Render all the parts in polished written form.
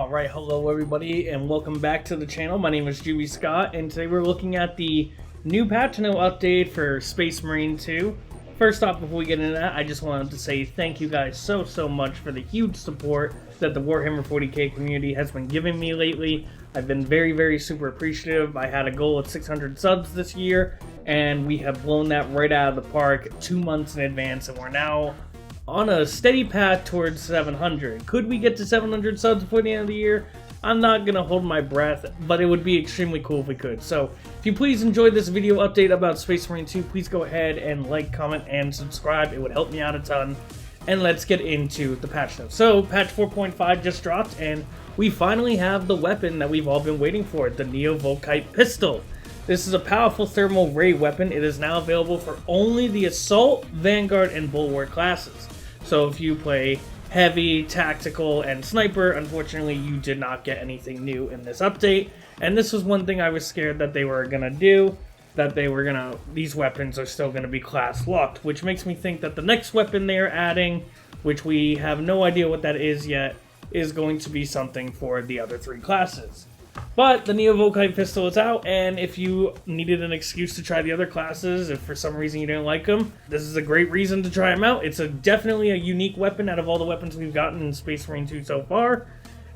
Alright, hello everybody and welcome back to the channel. My name is Juby Scott and today we're looking at the new patch note update for Space Marine 2. First off, before we get into that, I just wanted to say thank you guys so much for the huge support that the Warhammer 40k community has been giving me lately. I've been very super appreciative. I had a goal of 600 subs this year and we have blown that right out of the park 2 months in advance, and we're now on a steady path towards 700. Could we get to 700 subs before the end of the year? I'm not gonna hold my breath, but it would be extremely cool if we could. So if you please enjoyed this video update about Space Marine 2, please go ahead and like, comment, and subscribe. It would help me out a ton. And let's get into the patch notes. So patch 4.5 just dropped, and we finally have the weapon that we've all been waiting for, the VOLKITE pistol. This is a powerful thermal ray weapon. It is now available for only the Assault, Vanguard, and Bulwark classes. So if you play Heavy, Tactical, and Sniper, unfortunately you did not get anything new in this update. And this was one thing I was scared that they were gonna do, these weapons are still gonna be class locked, which makes me think that the next weapon they are adding, which we have no idea what that is yet, is going to be something for the other three classes. But the VOLKITE pistol is out, and if you needed an excuse to try the other classes, if for some reason you didn't like them, this is a great reason to try them out. It's definitely a unique weapon out of all the weapons we've gotten in Space Marine 2 so far,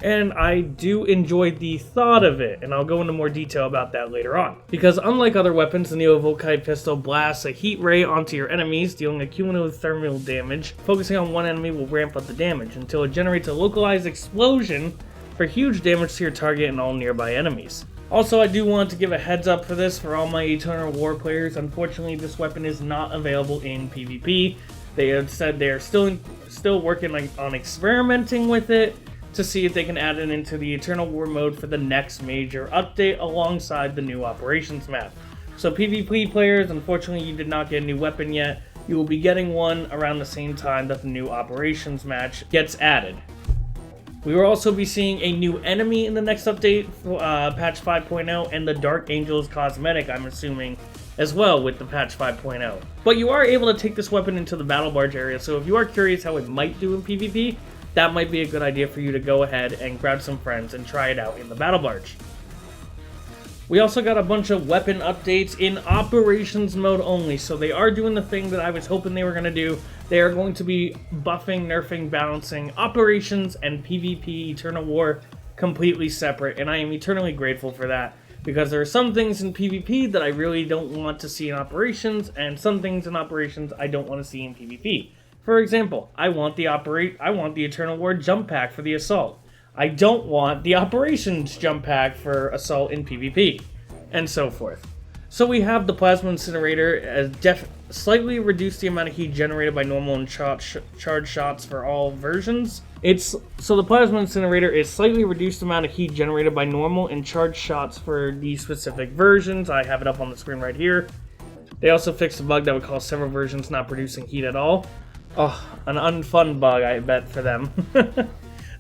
and I do enjoy the thought of it, and I'll go into more detail about that later on. Because unlike other weapons, the VOLKITE pistol blasts a heat ray onto your enemies, dealing a cumulative thermal damage. Focusing on one enemy will ramp up the damage until it generates a localized explosion for huge damage to your target and all nearby enemies. Also, I do want to give a heads up for this for all my Eternal War players. Unfortunately, this weapon is not available in PvP. They have said they are still working on experimenting with it to see if they can add it into the Eternal War mode for the next major update alongside the new operations map. So PvP players, unfortunately you did not get a new weapon yet. You will be getting one around the same time that the new operations match gets added. We will also be seeing a new enemy in the next update, patch 5.0, and the Dark Angels cosmetic, I'm assuming, as well with the patch 5.0. But you are able to take this weapon into the battle barge area, so if you are curious how it might do in PvP, that might be a good idea for you to go ahead and grab some friends and try it out in the battle barge. We also got a bunch of weapon updates in operations mode only, so they are doing the thing that I was hoping they were going to do. They are going to be buffing, nerfing, balancing operations and PvP Eternal War completely separate, and I am eternally grateful for that, because there are some things in PvP that I really don't want to see in operations, and some things in operations I don't want to see in PvP. For example, I want the Eternal War jump pack for the Assault. I don't want the operations jump pack for Assault in PvP, and so forth. So we have the Plasma Incinerator as slightly reduced the amount of heat generated by normal and charged shots for all versions. So the Plasma Incinerator is slightly reduced amount of heat generated by normal and charged shots for these specific versions. I have it up on the screen right here. They also fixed a bug that would cause several versions not producing heat at all. Oh, an unfun bug, I bet, for them.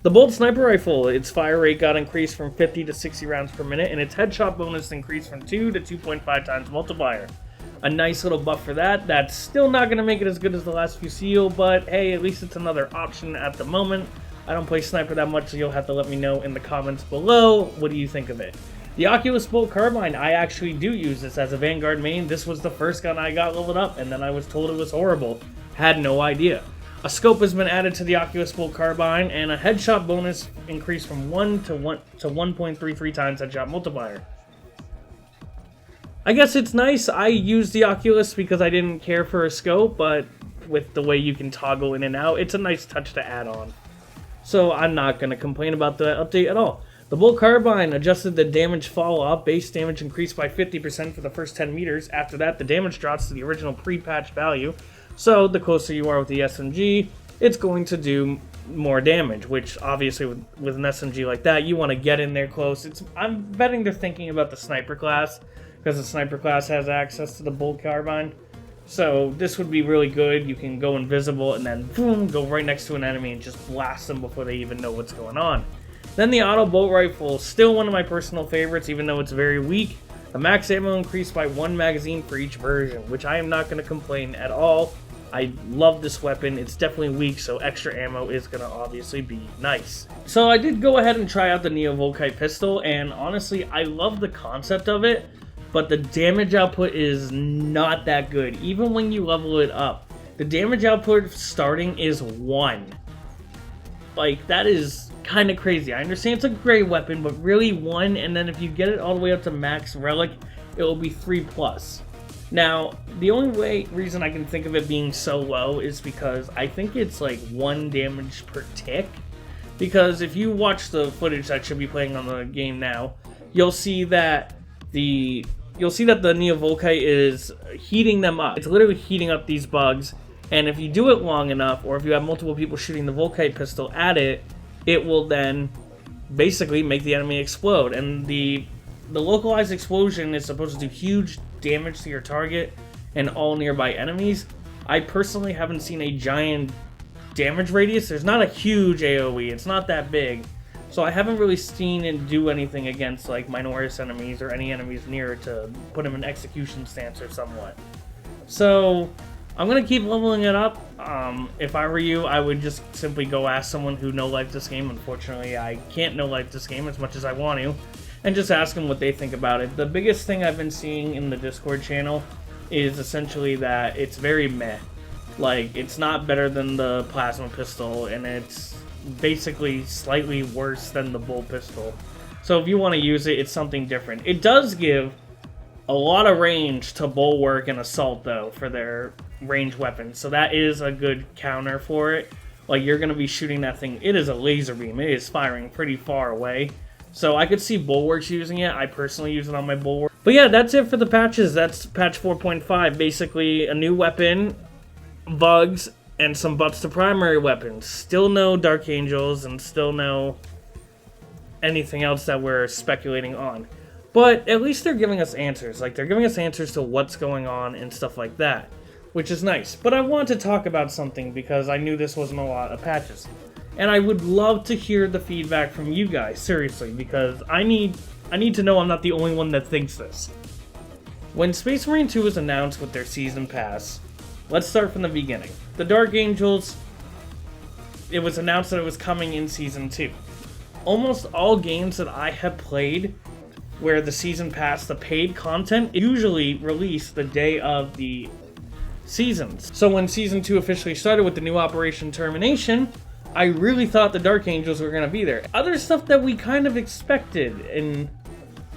The Bolt Sniper Rifle, its fire rate got increased from 50 to 60 rounds per minute, and its headshot bonus increased from 2 to 2.5 times multiplier. A nice little buff for that. That's still not going to make it as good as the last Fusil, but hey, at least it's another option at the moment. I don't play Sniper that much, so you'll have to let me know in the comments below. What do you think of it? The Oculus Bolt Carbine, I actually do use this as a Vanguard main. This was the first gun I got leveled up, and then I was told it was horrible. Had no idea. A scope has been added to the Oculus Bolt Carbine, and a headshot bonus increased from 1 to 1.33 times headshot multiplier. I guess it's nice. I used the Oculus because I didn't care for a scope, but with the way you can toggle in and out, it's a nice touch to add on. So I'm not going to complain about the update at all. The Bolt Carbine adjusted the damage fall off. Base damage increased by 50% for the first 10 meters. After that, the damage drops to the original pre-patch value. So the closer you are with the SMG, it's going to do more damage, which obviously with an SMG like that, you want to get in there close. I'm betting they're thinking about the Sniper class, because the Sniper class has access to the Bolt Carbine. So this would be really good. You can go invisible and then boom, go right next to an enemy and just blast them before they even know what's going on. Then the Auto Bolt Rifle, still one of my personal favorites, even though it's very weak. The max ammo increased by 1 magazine for each version, which I am not going to complain at all. I love this weapon. It's definitely weak, so extra ammo is going to obviously be nice. So I did go ahead and try out the Neo VOLKITE pistol, and honestly, I love the concept of it, but the damage output is not that good. Even when you level it up, the damage output starting is 1. Like, that is kind of crazy. I understand it's a great weapon, but really 1, and then if you get it all the way up to max relic, it will be 3+. Now, the only reason I can think of it being so low is because I think it's like 1 damage per tick. Because if you watch the footage that should be playing on the game now, you'll see that the Neo VOLKITE is heating them up. It's literally heating up these bugs, and if you do it long enough, or if you have multiple people shooting the VOLKITE pistol at it, it will then basically make the enemy explode. And the localized explosion is supposed to do huge damage to your target and all nearby enemies. I personally haven't seen a giant damage radius. There's not a huge AoE, it's not that big. So I haven't really seen it do anything against like Minoris enemies or any enemies near it to put them in execution stance or somewhat. So I'm gonna keep leveling it up. If I were you, I would just simply go ask someone who no-life this game. Unfortunately, I can't no-life this game as much as I want to. And just ask them what they think about it. The biggest thing I've been seeing in the Discord channel is essentially that it's very meh. Like, it's not better than the plasma pistol, and it's basically slightly worse than the bull pistol. So if you want to use it, it's something different. It does give a lot of range to bulwark and assault, though, for their ranged weapons. So that is a good counter for it. Like, you're going to be shooting that thing. It is a laser beam. It is firing pretty far away. So I could see Bulwarks using it. I personally use it on my Bulwark. But yeah, that's it for the patches. That's patch 4.5. Basically, a new weapon, bugs, and some buffs to primary weapons. Still no Dark Angels, and still no anything else that we're speculating on. But at least they're giving us answers. Like, they're giving us answers to what's going on and stuff like that, which is nice. But I want to talk about something because I knew this wasn't a lot of patches. And I would love to hear the feedback from you guys, seriously, because I need to know I'm not the only one that thinks this. When Space Marine 2 was announced with their Season Pass, let's start from the beginning. The Dark Angels, it was announced that it was coming in Season 2. Almost all games that I have played where the Season Pass, the paid content, usually released the day of the seasons. So when Season 2 officially started with the new Operation Termination, I really thought the Dark Angels were going to be there. Other stuff that we kind of expected, and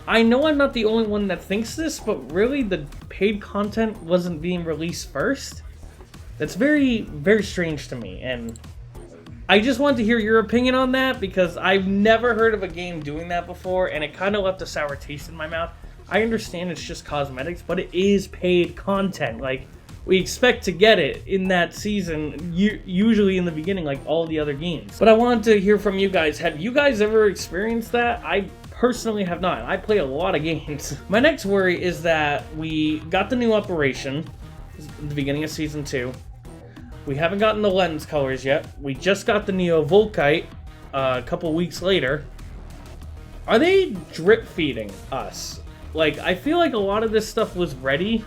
I know I'm not the only one that thinks this, but really the paid content wasn't being released first. That's very, very strange to me, and I just wanted to hear your opinion on that because I've never heard of a game doing that before, and it kind of left a sour taste in my mouth. I understand it's just cosmetics, but it is paid content. Like, we expect to get it in that season, usually in the beginning, like all the other games. But I wanted to hear from you guys. Have you guys ever experienced that? I personally have not. I play a lot of games. My next worry is that we got the new operation at the beginning of Season 2. We haven't gotten the lens colors yet. We just got the Neo VOLKITE a couple weeks later. Are they drip feeding us? Like, I feel like a lot of this stuff was ready,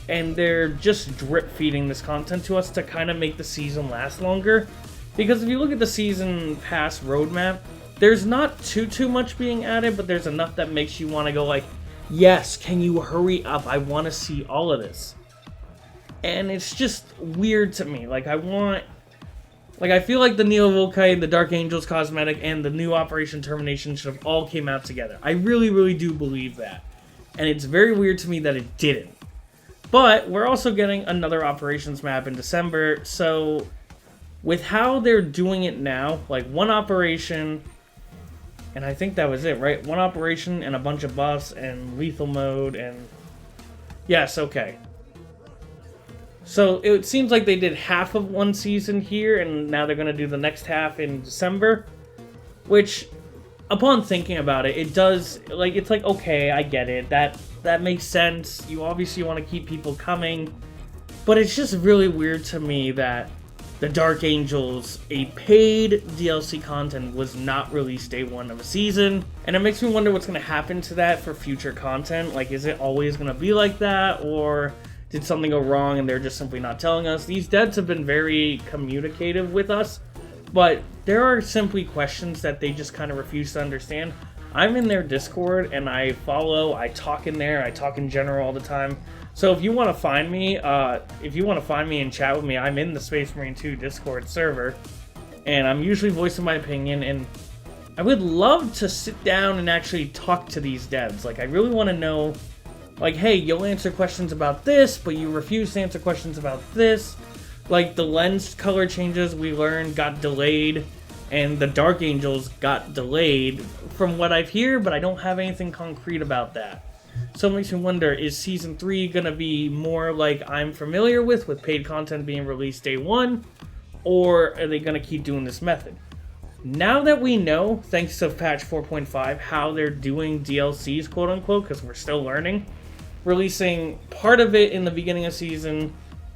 and they're just drip feeding this content to us to kind of make the season last longer. Because if you look at the Season Pass roadmap, there's not too much being added, but there's enough that makes you want to go like, yes, can you hurry up? I want to see all of this. And it's just weird to me. Like, I feel like the Neo VOLKITE, the Dark Angels cosmetic, and the new Operation Termination should have all came out together. I really, really do believe that. And it's very weird to me that it didn't. But we're also getting another operations map in December, so with how they're doing it now, like one operation, and I think that was it, right? One operation and a bunch of buffs and lethal mode and... Yes, okay. So it seems like they did half of one season here, and now they're going to do the next half in December, which, upon thinking about it, it does, like, it's like, okay, I get it, that makes sense. You obviously want to keep people coming, but it's just really weird to me that the Dark Angels, a paid DLC content, was not released day one of a season, and it makes me wonder what's going to happen to that for future content. Like, is it always going to be like that, or did something go wrong and they're just simply not telling us. These devs have been very communicative with us, but there are simply questions that they just kind of refuse to understand. I'm in their Discord and I talk in there, I talk in general all the time. So if you want to find me, and chat with me, I'm in the Space Marine 2 Discord server, and I'm usually voicing my opinion, and I would love to sit down and actually talk to these devs. Like, I really want to know, like, hey, you'll answer questions about this, but you refuse to answer questions about this. Like, the lens color changes we learned got delayed, and the Dark Angels got delayed from what I've heard, but I don't have anything concrete about that. So it makes me wonder, is Season 3 going to be more like I'm familiar with paid content being released day one, or are they going to keep doing this method? Now that we know, thanks to patch 4.5, how they're doing DLCs, quote-unquote, because we're still learning, releasing part of it in the beginning of season,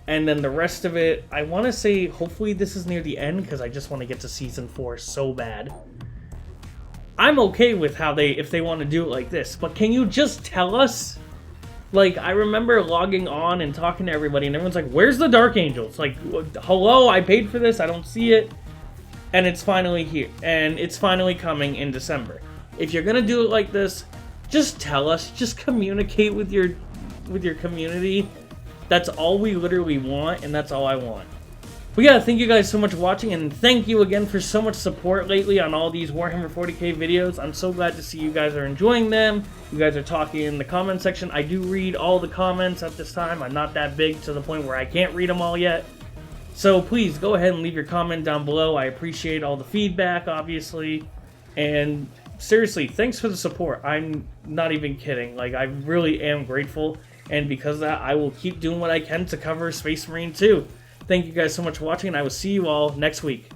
and then the rest of it, I want to say, hopefully this is near the end, because I just want to get to Season 4 so bad. I'm okay with how if they want to do it like this, but can you just tell us? Like, I remember logging on and talking to everybody, and everyone's like, where's the Dark Angels? Like, hello, I paid for this, I don't see it. And it's finally here, and it's finally coming in December. If you're gonna do it like this, just tell us, just communicate with your community. That's all we literally want, and that's all I want. But yeah, thank you guys so much for watching, and thank you again for so much support lately on all these Warhammer 40k videos. I'm so glad to see you guys are enjoying them. You guys are talking in the comment section. I do read all the comments at this time. I'm not that big to the point where I can't read them all yet. So please go ahead and leave your comment down below. I appreciate all the feedback, obviously. And seriously, thanks for the support. I'm not even kidding. Like, I really am grateful. And because of that, I will keep doing what I can to cover Space Marine 2. Thank you guys so much for watching, and I will see you all next week.